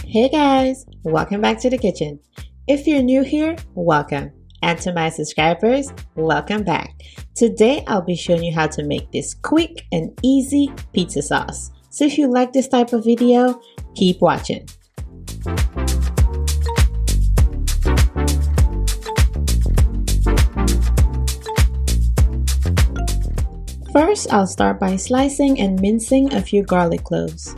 Hey guys, welcome back to the kitchen. If you're new here, welcome. And to my subscribers, welcome back. Today I'll be showing you how to make this quick and easy pizza sauce. So if you like this type of video, keep watching. First, I'll start by slicing and mincing a few garlic cloves.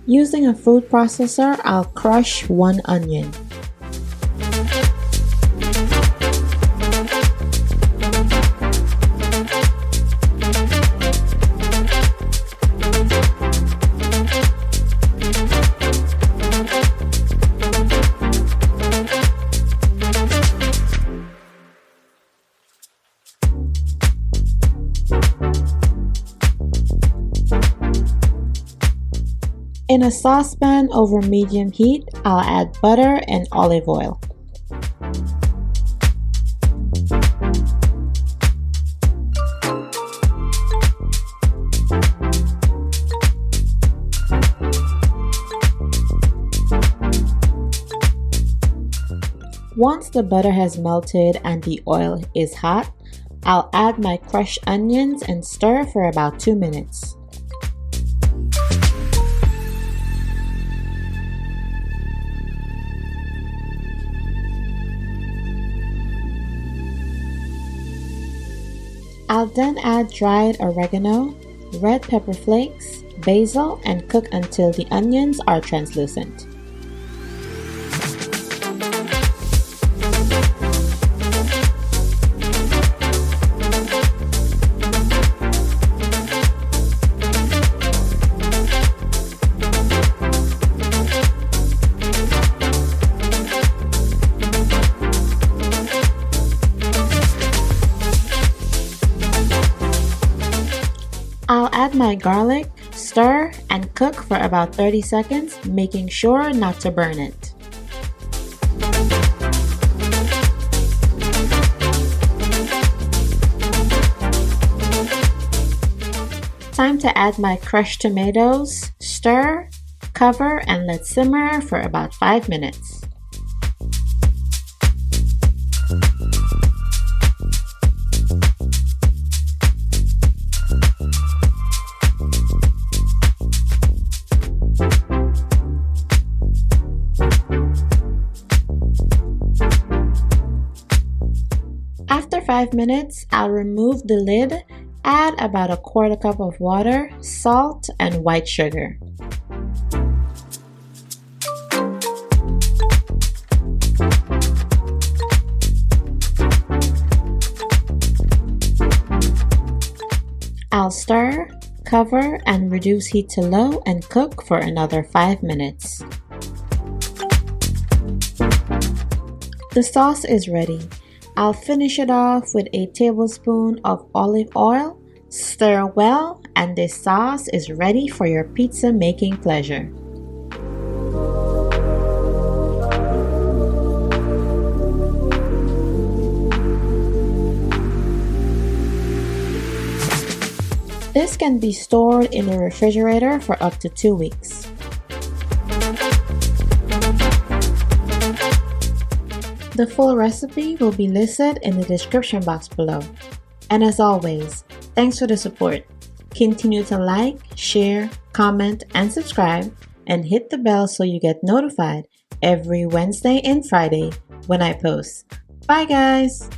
Using a food processor, I'll crush 1 onion. In a saucepan over medium heat, I'll add butter and olive oil. Once the butter has melted and the oil is hot, I'll add my crushed onions and stir for about 2 minutes. I'll then add dried oregano, red pepper flakes, basil, and cook until the onions are translucent. I'll add my garlic, stir, and cook for about 30 seconds, making sure not to burn it. Time to add my crushed tomatoes, stir, cover, and let simmer for about 5 minutes. After 5 minutes, I'll remove the lid, add about a 1/4 cup of water, salt, and white sugar. I'll stir, cover, and reduce heat to low and cook for another 5 minutes. The sauce is ready. I'll finish it off with a tablespoon of olive oil, stir well, and this sauce is ready for your pizza making pleasure. This can be stored in the refrigerator for up to 2 weeks. The full recipe will be listed in the description box below. And as always, thanks for the support. Continue to like, share, comment, and subscribe, and hit the bell so you get notified every Wednesday and Friday when I post. Bye guys!